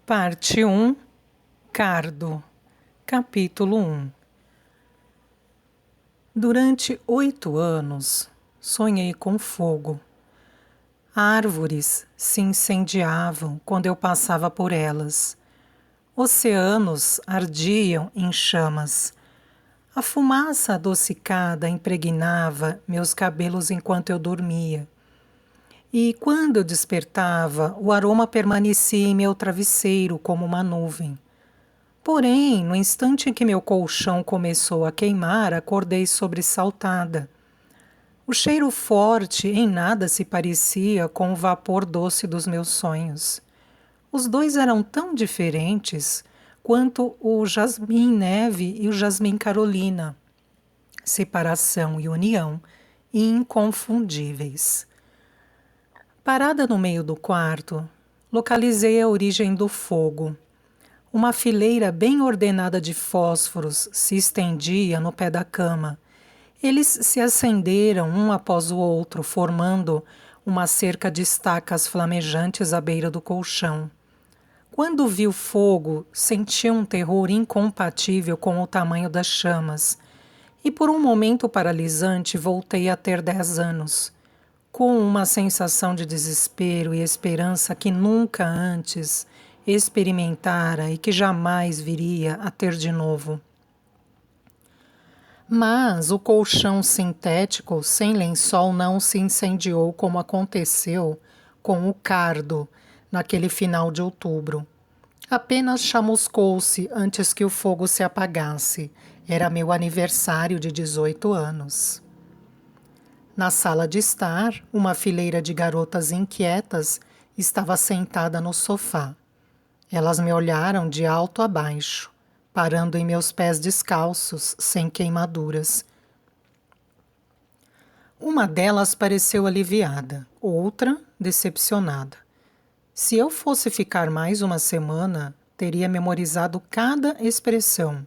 Parte 1, Cardo, capítulo 1. Durante 8 anos, sonhei com fogo. Árvores se incendiavam quando eu passava por elas. Oceanos ardiam em chamas. A fumaça adocicada impregnava meus cabelos enquanto eu dormia. E quando eu despertava, o aroma permanecia em meu travesseiro como uma nuvem. Porém, no instante em que meu colchão começou a queimar, acordei sobressaltada. O cheiro forte em nada se parecia com o vapor doce dos meus sonhos. Os dois eram tão diferentes quanto o jasmim neve e o jasmim carolina. Separação e união inconfundíveis. Parada no meio do quarto, localizei a origem do fogo. Uma fileira bem ordenada de fósforos se estendia no pé da cama. Eles se acenderam um após o outro, formando uma cerca de estacas flamejantes à beira do colchão. Quando vi o fogo, senti um terror incompatível com o tamanho das chamas, e por um momento paralisante voltei a ter 10 anos, com uma sensação de desespero e esperança que nunca antes experimentara e que jamais viria a ter de novo. Mas o colchão sintético sem lençol não se incendiou como aconteceu com o cardo naquele final de outubro. Apenas chamuscou-se antes que o fogo se apagasse. Era meu aniversário de 18 anos. Na sala de estar, uma fileira de garotas inquietas estava sentada no sofá. Elas me olharam de alto a baixo, parando em meus pés descalços, sem queimaduras. Uma delas pareceu aliviada, outra decepcionada. Se eu fosse ficar mais uma semana, teria memorizado cada expressão.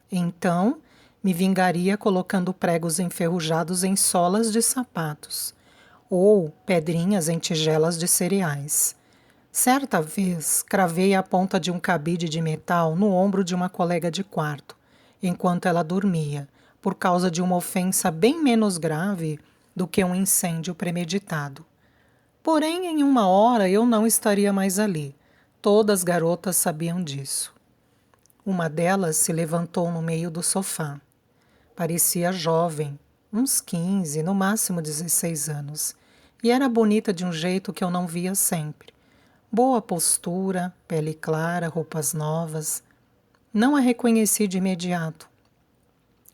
Então, me vingaria colocando pregos enferrujados em solas de sapatos, ou pedrinhas em tigelas de cereais. Certa vez, cravei a ponta de um cabide de metal no ombro de uma colega de quarto, enquanto ela dormia, por causa de uma ofensa bem menos grave do que um incêndio premeditado. Porém, em 1 hora eu não estaria mais ali. Todas as garotas sabiam disso. Uma delas se levantou no meio do sofá. Parecia jovem, uns 15, no máximo 16 anos, e era bonita de um jeito que eu não via sempre. Boa postura, pele clara, roupas novas. Não a reconheci de imediato,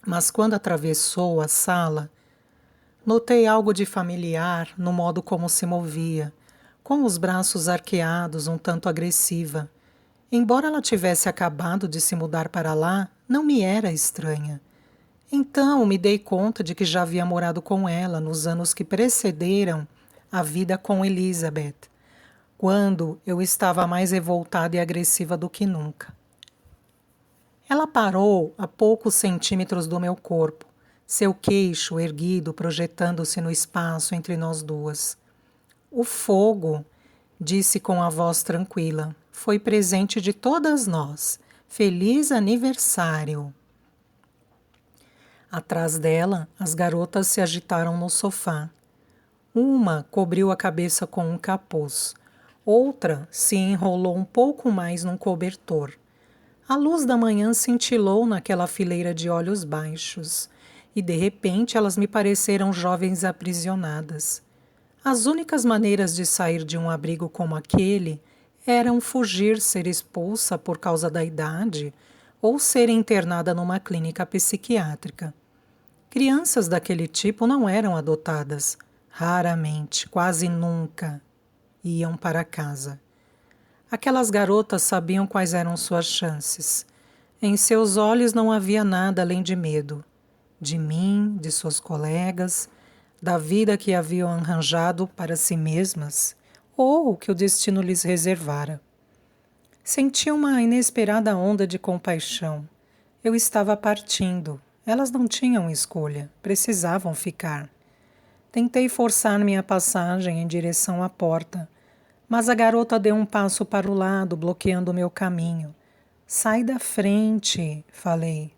mas quando atravessou a sala, notei algo de familiar no modo como se movia, com os braços arqueados, um tanto agressiva. Embora ela tivesse acabado de se mudar para lá, não me era estranha. Então me dei conta de que já havia morado com ela nos anos que precederam a vida com Elizabeth, quando eu estava mais revoltada e agressiva do que nunca. Ela parou a poucos centímetros do meu corpo, seu queixo erguido projetando-se no espaço entre nós duas. O fogo, disse com a voz tranquila, foi presente de todas nós. Feliz aniversário! Atrás dela, as garotas se agitaram no sofá. Uma cobriu a cabeça com um capuz. Outra se enrolou um pouco mais num cobertor. A luz da manhã cintilou naquela fileira de olhos baixos, e de repente elas me pareceram jovens aprisionadas. As únicas maneiras de sair de um abrigo como aquele eram fugir, ser expulsa por causa da idade ou ser internada numa clínica psiquiátrica. Crianças daquele tipo não eram adotadas. Raramente, quase nunca, iam para casa. Aquelas garotas sabiam quais eram suas chances. Em seus olhos não havia nada além de medo. De mim, de suas colegas, da vida que haviam arranjado para si mesmas, ou que o destino lhes reservara. Senti uma inesperada onda de compaixão. Eu estava partindo. Elas não tinham escolha, precisavam ficar. Tentei forçar minha passagem em direção à porta, Mas a garota deu um passo para o lado, bloqueando o meu caminho. Sai da frente, falei.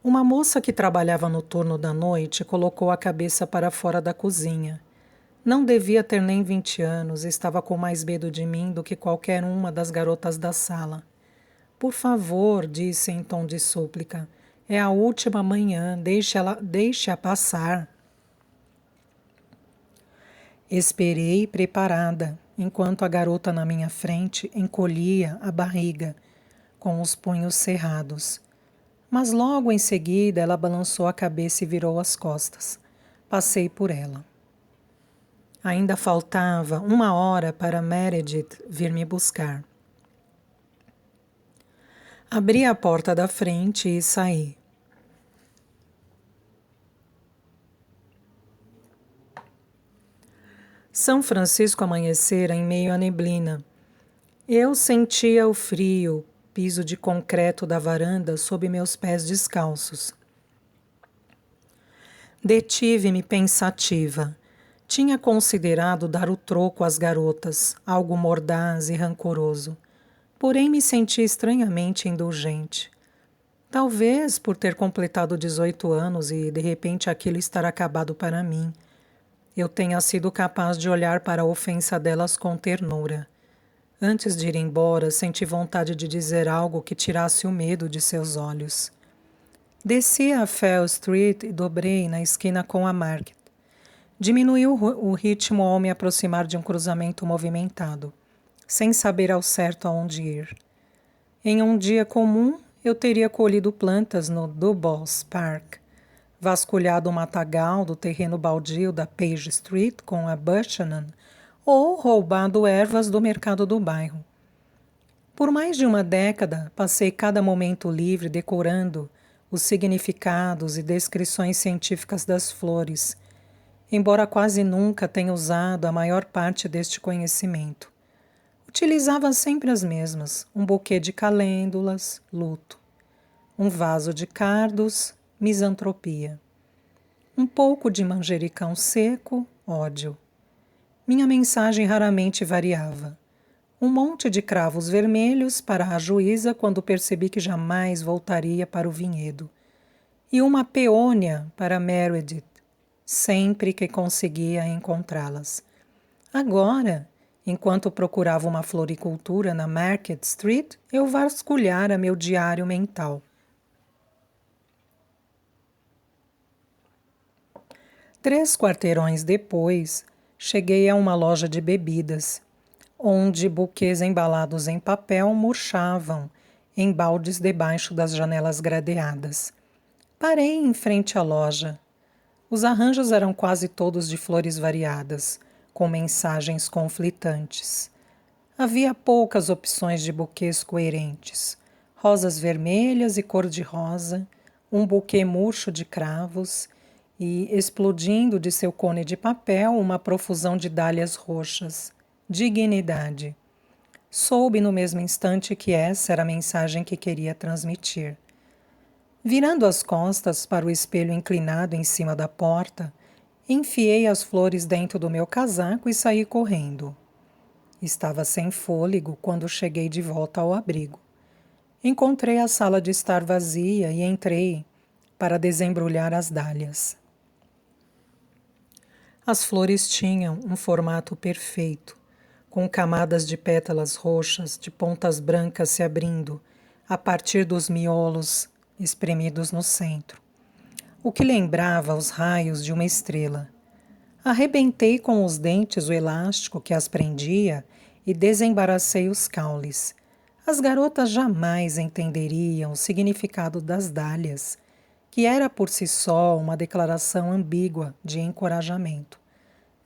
Uma moça que trabalhava no turno da noite colocou a cabeça para fora da cozinha. Não devia ter nem 20 anos, estava com mais medo de mim do que qualquer uma das garotas da sala. Por favor, disse em tom de súplica, é a última manhã, deixe-a passar. Esperei preparada, enquanto a garota na minha frente encolhia a barriga, com os punhos cerrados. Mas logo em seguida ela balançou a cabeça e virou as costas. Passei por ela. Ainda faltava 1 hora para Meredith vir me buscar. Abri a porta da frente e saí. São Francisco amanhecera em meio à neblina. Eu sentia o frio, piso de concreto da varanda sob meus pés descalços. Detive-me pensativa. Tinha considerado dar o troco às garotas, algo mordaz e rancoroso. Porém me senti estranhamente indulgente. Talvez por ter completado 18 anos e de repente aquilo estar acabado para mim, eu tenha sido capaz de olhar para a ofensa delas com ternura. Antes de ir embora, senti vontade de dizer algo que tirasse o medo de seus olhos. Desci a Fell Street e dobrei na esquina com a Market. Diminuiu o ritmo ao me aproximar de um cruzamento movimentado, sem saber ao certo aonde ir. Em um dia comum, eu teria colhido plantas no Dubois Park, vasculhado o matagal do terreno baldio da Page Street com a Buchanan ou roubado ervas do mercado do bairro. Por mais de uma década, passei cada momento livre decorando os significados e descrições científicas das flores, embora quase nunca tenha usado a maior parte deste conhecimento. Utilizava sempre as mesmas, um buquê de calêndulas, luto, um vaso de cardos, misantropia, um pouco de manjericão seco, ódio. Minha mensagem raramente variava. Um monte de cravos vermelhos para a juíza quando percebi que jamais voltaria para o vinhedo. E uma peônia para Meredith, sempre que conseguia encontrá-las. Agora, enquanto procurava uma floricultura na Market Street, eu vasculhara meu diário mental. 3 quarteirões depois, cheguei a uma loja de bebidas, onde buquês embalados em papel murchavam em baldes debaixo das janelas gradeadas. Parei em frente à loja. Os arranjos eram quase todos de flores variadas, com mensagens conflitantes. Havia poucas opções de buquês coerentes. Rosas vermelhas e cor-de-rosa, um buquê murcho de cravos e, explodindo de seu cone de papel, uma profusão de dálias roxas. Dignidade. Soube no mesmo instante que essa era a mensagem que queria transmitir. Virando as costas para o espelho inclinado em cima da porta, enfiei as flores dentro do meu casaco e saí correndo. Estava sem fôlego quando cheguei de volta ao abrigo. Encontrei a sala de estar vazia e entrei para desembrulhar as dálias. As flores tinham um formato perfeito, com camadas de pétalas roxas, de pontas brancas se abrindo, a partir dos miolos espremidos no centro, o que lembrava os raios de uma estrela. Arrebentei com os dentes o elástico que as prendia e desembaracei os caules. As garotas jamais entenderiam o significado das dálias, que era por si só uma declaração ambígua de encorajamento.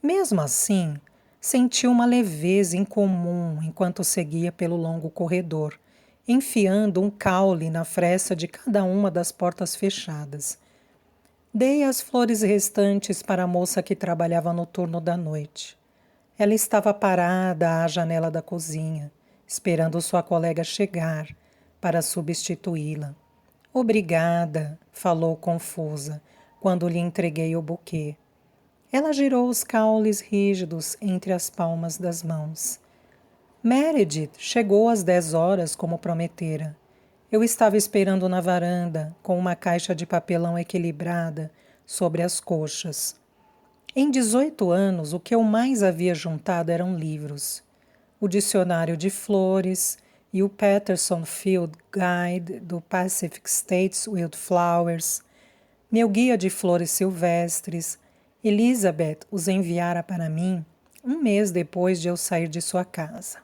Mesmo assim, senti uma leveza incomum enquanto seguia pelo longo corredor, enfiando um caule na fresta de cada uma das portas fechadas. Dei as flores restantes para a moça que trabalhava no turno da noite. Ela estava parada à janela da cozinha, esperando sua colega chegar para substituí-la. Obrigada, falou confusa, quando lhe entreguei o buquê. Ela girou os caules rígidos entre as palmas das mãos. Meredith chegou às 10 horas, como prometera. Eu estava esperando na varanda, com uma caixa de papelão equilibrada sobre as coxas. Em 18 anos, o que eu mais havia juntado eram livros. O Dicionário de Flores e o Patterson Field Guide do Pacific States Wildflowers. Meu guia de flores silvestres, Elizabeth os enviara para mim um mês depois de eu sair de sua casa.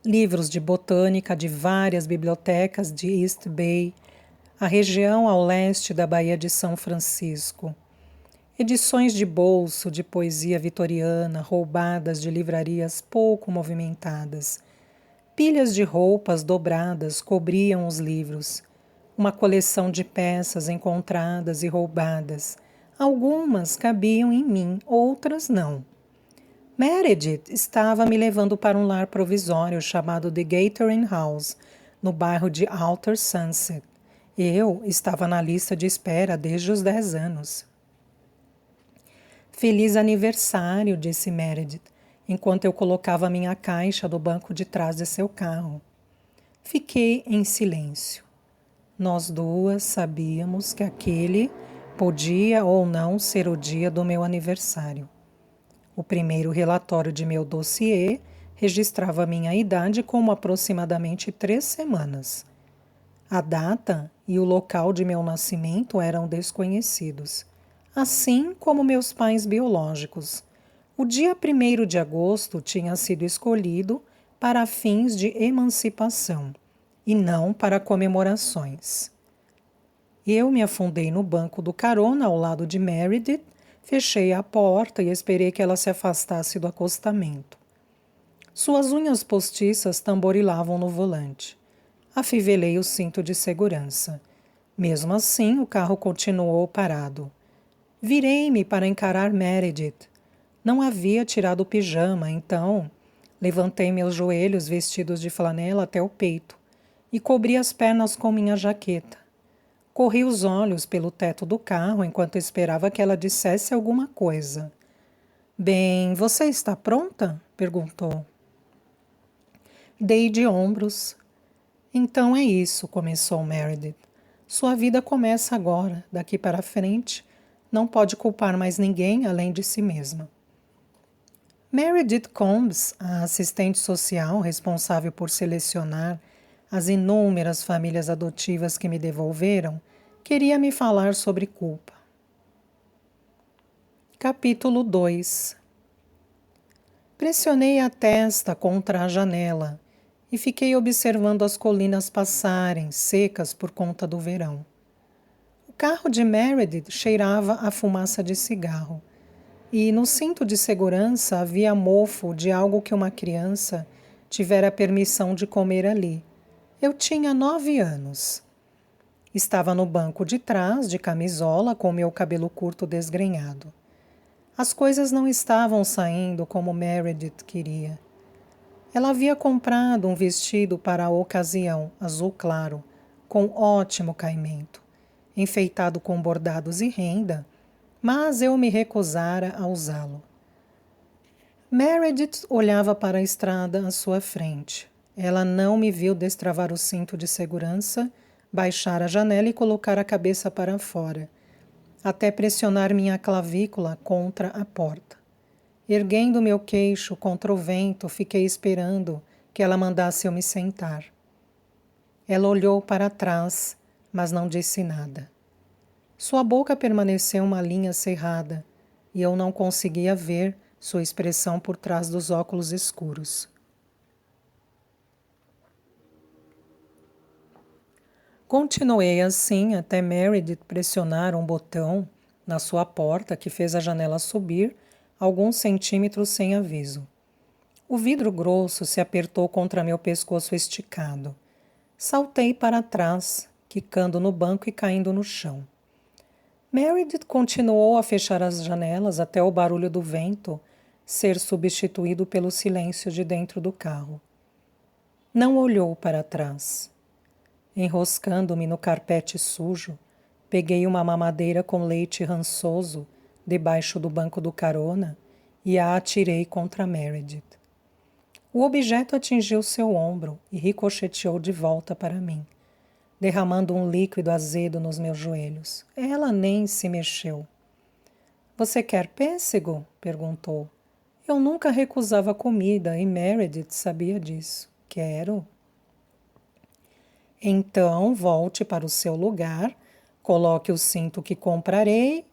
Livros de botânica de várias bibliotecas de East Bay, a região ao leste da Baía de São Francisco. Edições de bolso de poesia vitoriana roubadas de livrarias pouco movimentadas. Pilhas de roupas dobradas cobriam os livros. Uma coleção de peças encontradas e roubadas. Algumas cabiam em mim, outras não. Meredith estava me levando para um lar provisório chamado The Gathering House, no bairro de Outer Sunset. Eu estava na lista de espera desde os 10 anos. Feliz aniversário, disse Meredith, enquanto eu colocava minha caixa no banco de trás de seu carro. Fiquei em silêncio. Nós duas sabíamos que aquele podia ou não ser o dia do meu aniversário. O primeiro relatório de meu dossiê registrava minha idade como aproximadamente 3 semanas. A data e o local de meu nascimento eram desconhecidos, assim como meus pais biológicos. O dia 1º de agosto tinha sido escolhido para fins de emancipação e não para comemorações. Eu me afundei no banco do carona ao lado de Meredith, fechei a porta e esperei que ela se afastasse do acostamento. Suas unhas postiças tamborilavam no volante. Afivelei o cinto de segurança. Mesmo assim, o carro continuou parado. Virei-me para encarar Meredith. Não havia tirado o pijama, então levantei meus joelhos vestidos de flanela até o peito e cobri as pernas com minha jaqueta. Corri os olhos pelo teto do carro enquanto esperava que ela dissesse alguma coisa. Bem, você está pronta? Perguntou. Dei de ombros. Então é isso, começou Meredith. Sua vida começa agora, daqui para frente. Não pode culpar mais ninguém além de si mesma. Meredith Combs, a assistente social responsável por selecionar as inúmeras famílias adotivas que me devolveram, queria me falar sobre culpa. Capítulo 2. Pressionei a testa contra a janela e fiquei observando as colinas passarem, secas por conta do verão. O carro de Meredith cheirava a fumaça de cigarro e no cinto de segurança havia mofo de algo que uma criança tivera permissão de comer ali. Eu tinha 9 anos. Estava no banco de trás, de camisola, com meu cabelo curto desgrenhado. As coisas não estavam saindo como Meredith queria. Ela havia comprado um vestido para a ocasião, azul claro, com ótimo caimento, enfeitado com bordados e renda, mas eu me recusara a usá-lo. Meredith olhava para a estrada à sua frente. Ela não me viu destravar o cinto de segurança, baixar a janela e colocar a cabeça para fora, até pressionar minha clavícula contra a porta. Erguendo meu queixo contra o vento, fiquei esperando que ela mandasse eu me sentar. Ela olhou para trás, mas não disse nada. Sua boca permaneceu uma linha cerrada e eu não conseguia ver sua expressão por trás dos óculos escuros. Continuei assim até Meredith pressionar um botão na sua porta que fez a janela subir alguns centímetros sem aviso. O vidro grosso se apertou contra meu pescoço esticado. Saltei para trás, quicando no banco e caindo no chão. Meredith continuou a fechar as janelas até o barulho do vento ser substituído pelo silêncio de dentro do carro. Não olhou para trás. Enroscando-me no carpete sujo, peguei uma mamadeira com leite rançoso debaixo do banco do carona e a atirei contra Meredith. O objeto atingiu seu ombro e ricocheteou de volta para mim, derramando um líquido azedo nos meus joelhos. Ela nem se mexeu. Você quer pêssego? Perguntou. Eu nunca recusava comida e Meredith sabia disso. Quero. Então, volte para o seu lugar, coloque o cinto que comprarei,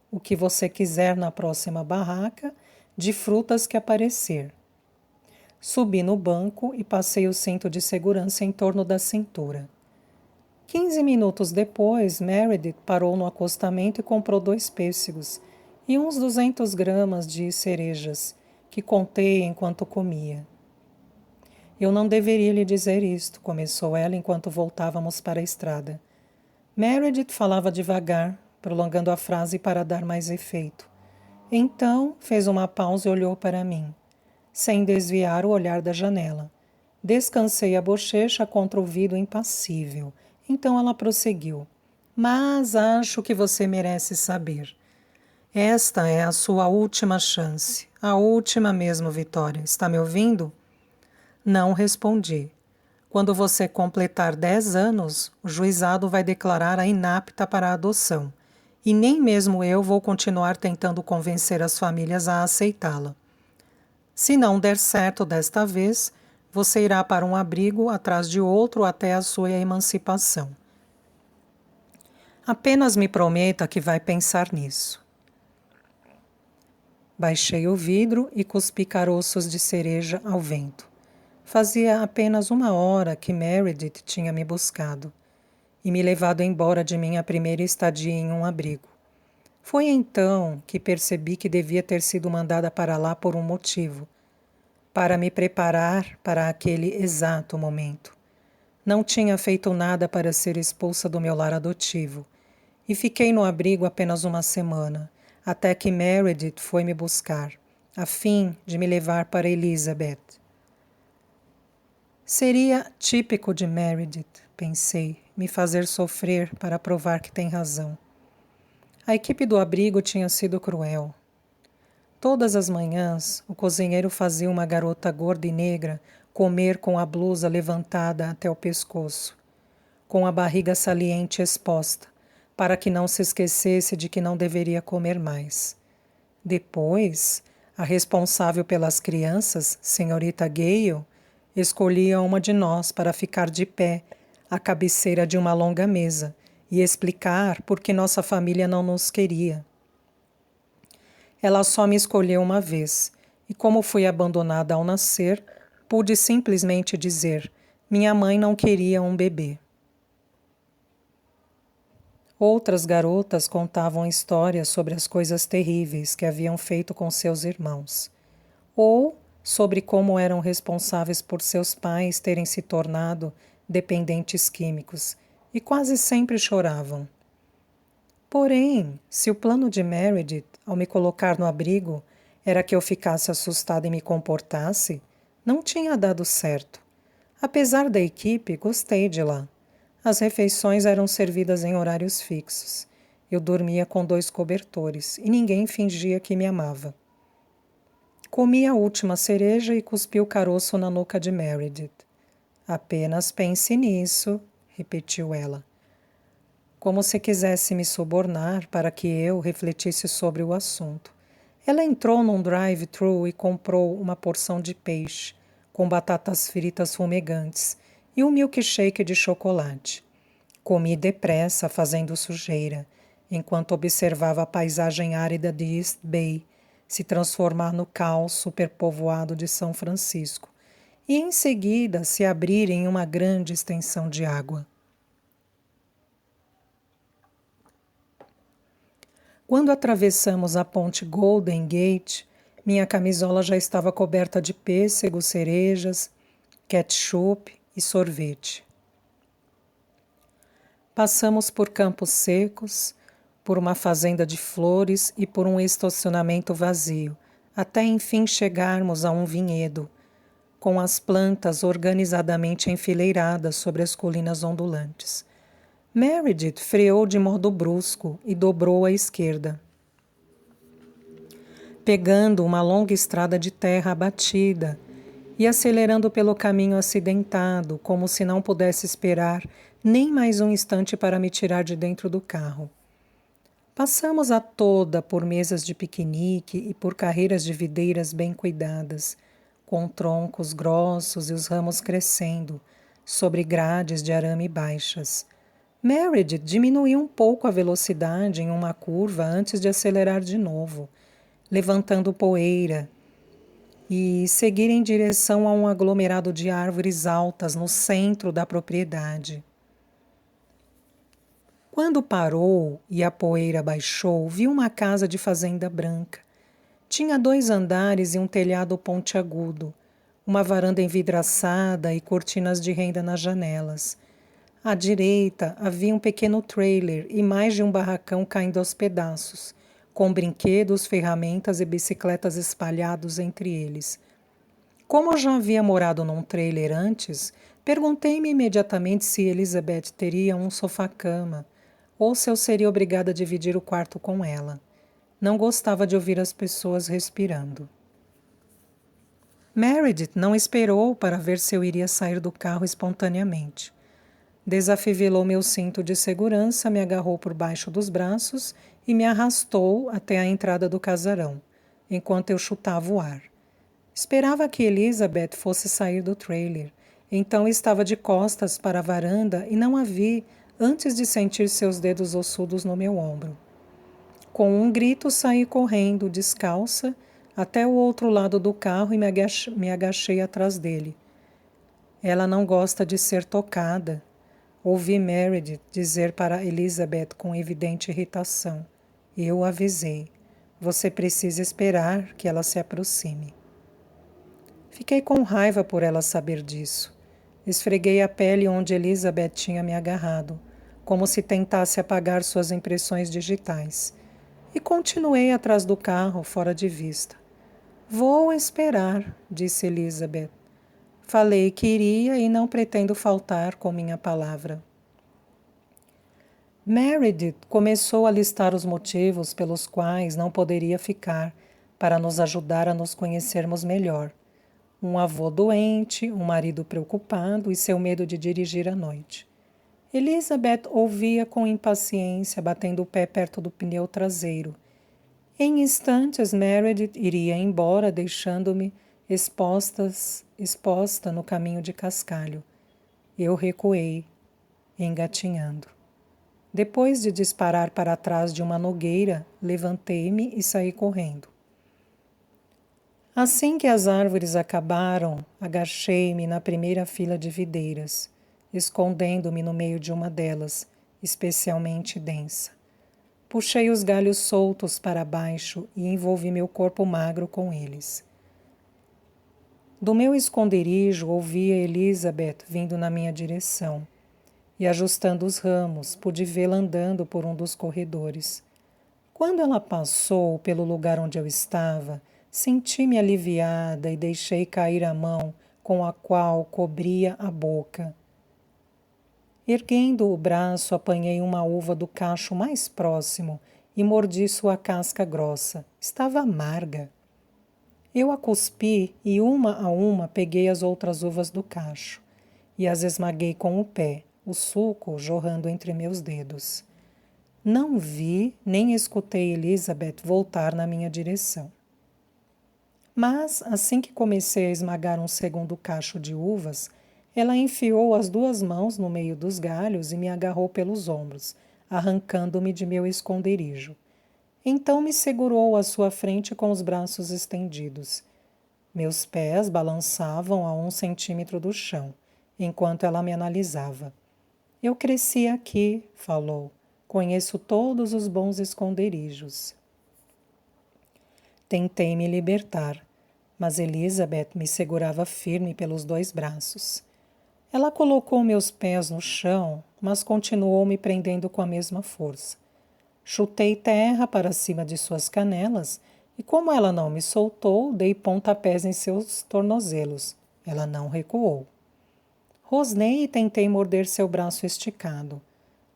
o que você quiser na próxima barraca, de frutas que aparecer. Subi no banco e passei o cinto de segurança em torno da cintura. 15 minutos depois, Meredith parou no acostamento e comprou 2 pêssegos e uns 200 gramas de cerejas, que contei enquanto comia. Eu não deveria lhe dizer isto, começou ela enquanto voltávamos para a estrada. Meredith falava devagar, prolongando a frase para dar mais efeito. Então, fez uma pausa e olhou para mim, sem desviar o olhar da janela. Descansei a bochecha contra o vidro impassível. Então ela prosseguiu. Mas acho que você merece saber. Esta é a sua última chance. A última mesmo, Vitória. Está me ouvindo? Não respondi. Quando você completar 10 anos, o juizado vai declarar a inapta para a adoção. E nem mesmo eu vou continuar tentando convencer as famílias a aceitá-la. Se não der certo desta vez, você irá para um abrigo atrás de outro até a sua emancipação. Apenas me prometa que vai pensar nisso. Baixei o vidro e cuspi caroços de cereja ao vento. Fazia apenas 1 hora que Meredith tinha me buscado e me levado embora de minha primeira estadia em um abrigo. Foi então que percebi que devia ter sido mandada para lá por um motivo, para me preparar para aquele exato momento. Não tinha feito nada para ser expulsa do meu lar adotivo e fiquei no abrigo apenas 1 semana, até que Meredith foi me buscar, a fim de me levar para Elizabeth. Seria típico de Meredith, pensei, me fazer sofrer para provar que tem razão. A equipe do abrigo tinha sido cruel. Todas as manhãs, o cozinheiro fazia uma garota gorda e negra comer com a blusa levantada até o pescoço, com a barriga saliente exposta, para que não se esquecesse de que não deveria comer mais. Depois, a responsável pelas crianças, senhorita Gale, escolhia uma de nós para ficar de pé à cabeceira de uma longa mesa e explicar por que nossa família não nos queria. Ela só me escolheu uma vez, e como fui abandonada ao nascer, pude simplesmente dizer: minha mãe não queria um bebê. Outras garotas contavam histórias sobre as coisas terríveis que haviam feito com seus irmãos, ou sobre como eram responsáveis por seus pais terem se tornado dependentes químicos, e quase sempre choravam. Porém, se o plano de Meredith, ao me colocar no abrigo, era que eu ficasse assustada e me comportasse, não tinha dado certo. Apesar da equipe, gostei de lá. As refeições eram servidas em horários fixos. Eu dormia com 2 cobertores e ninguém fingia que me amava. Comi a última cereja e cuspi o caroço na nuca de Meredith. Apenas pense nisso, repetiu ela. Como se quisesse me subornar para que eu refletisse sobre o assunto. Ela entrou num drive-thru e comprou uma porção de peixe, com batatas fritas fumegantes e um milkshake de chocolate. Comi depressa, fazendo sujeira, enquanto observava a paisagem árida de East Bay se transformar no caos superpovoado de São Francisco e, em seguida, se abrir em uma grande extensão de água. Quando atravessamos a ponte Golden Gate, minha camisola já estava coberta de pêssego, cerejas, ketchup e sorvete. Passamos por campos secos, por uma fazenda de flores e por um estacionamento vazio, até enfim chegarmos a um vinhedo, com as plantas organizadamente enfileiradas sobre as colinas ondulantes. Meredith freou de modo brusco e dobrou à esquerda. pegando uma longa estrada de terra abatida e acelerando pelo caminho acidentado, como se não pudesse esperar nem mais um instante para me tirar de dentro do carro. Passamos a toda por mesas de piquenique e por carreiras de videiras bem cuidadas, com troncos grossos e os ramos crescendo, sobre grades de arame baixas. Meredith diminuiu um pouco a velocidade em uma curva antes de acelerar de novo, levantando poeira, e seguir em direção a um aglomerado de árvores altas no centro da propriedade. Quando parou e a poeira baixou, vi uma casa de fazenda branca. Tinha 2 andares e um telhado pontiagudo, uma varanda envidraçada e cortinas de renda nas janelas. À direita havia um pequeno trailer e mais de um barracão caindo aos pedaços, com brinquedos, ferramentas e bicicletas espalhados entre eles. Como eu já havia morado num trailer antes, perguntei-me imediatamente se Elizabeth teria um sofá-cama, ou se eu seria obrigada a dividir o quarto com ela. Não gostava de ouvir as pessoas respirando. Meredith não esperou para ver se eu iria sair do carro espontaneamente. Desafivelou meu cinto de segurança, me agarrou por baixo dos braços e me arrastou até a entrada do casarão, enquanto eu chutava o ar. Esperava que Elizabeth fosse sair do trailer, então estava de costas para a varanda e não a vi antes de sentir seus dedos ossudos no meu ombro. Com um grito, saí correndo, descalça, até o outro lado do carro e me agachei atrás dele. Ela não gosta de ser tocada, ouvi Meredith dizer para Elizabeth com evidente irritação. Eu avisei. Você precisa esperar que ela se aproxime. Fiquei com raiva por ela saber disso. Esfreguei a pele onde Elizabeth tinha me agarrado, como se tentasse apagar suas impressões digitais. E continuei atrás do carro, fora de vista. Vou esperar, disse Elizabeth. Falei que iria e não pretendo faltar com minha palavra. Meredith começou a listar os motivos pelos quais não poderia ficar, para nos ajudar a nos conhecermos melhor. Um avô doente, um marido preocupado e seu medo de dirigir à noite. Elizabeth ouvia com impaciência, batendo o pé perto do pneu traseiro. Em instantes, Meredith iria embora, deixando-me exposta no caminho de cascalho. Eu recuei, engatinhando. Depois de disparar para trás de uma nogueira, levantei-me e saí correndo. Assim que as árvores acabaram, agachei-me na primeira fila de videiras, escondendo-me no meio de uma delas, especialmente densa. Puxei os galhos soltos para baixo e envolvi meu corpo magro com eles. Do meu esconderijo ouvia Elizabeth vindo na minha direção, e ajustando os ramos, pude vê-la andando por um dos corredores. Quando ela passou pelo lugar onde eu estava, senti-me aliviada e deixei cair a mão com a qual cobria a boca. Erguendo o braço, apanhei uma uva do cacho mais próximo e mordi sua casca grossa. Estava amarga. Eu a cuspi e, uma a uma, peguei as outras uvas do cacho e as esmaguei com o pé, o suco jorrando entre meus dedos. Não vi nem escutei Elizabeth voltar na minha direção. Mas, assim que comecei a esmagar um segundo cacho de uvas, ela enfiou as 2 mãos no meio dos galhos e me agarrou pelos ombros, arrancando-me de meu esconderijo. Então me segurou à sua frente com os braços estendidos. Meus pés balançavam a 1 centímetro do chão, enquanto ela me analisava. Eu cresci aqui, falou. Conheço todos os bons esconderijos. Tentei me libertar, mas Elizabeth me segurava firme pelos 2 braços. Ela colocou meus pés no chão, mas continuou me prendendo com a mesma força. Chutei terra para cima de suas canelas e, como ela não me soltou, dei pontapés em seus tornozelos. Ela não recuou. Rosnei e tentei morder seu braço esticado,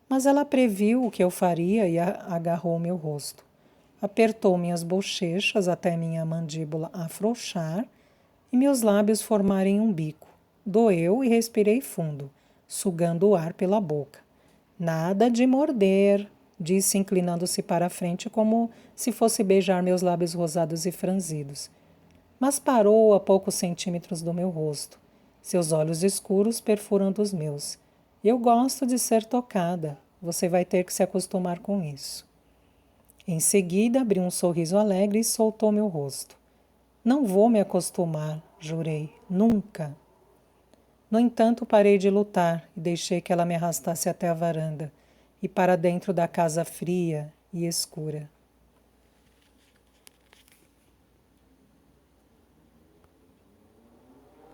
mas ela previu o que eu faria e agarrou meu rosto. Apertou minhas bochechas até minha mandíbula afrouxar e meus lábios formarem um bico. Doeu e respirei fundo, sugando o ar pela boca. Nada de morder, disse inclinando-se para a frente como se fosse beijar meus lábios rosados e franzidos. Mas parou a poucos centímetros do meu rosto, seus olhos escuros perfurando os meus. Eu gosto de ser tocada. Você vai ter que se acostumar com isso. Em seguida, abriu um sorriso alegre e soltou meu rosto. Não vou me acostumar, jurei. Nunca. No entanto, parei de lutar e deixei que ela me arrastasse até a varanda e para dentro da casa fria e escura.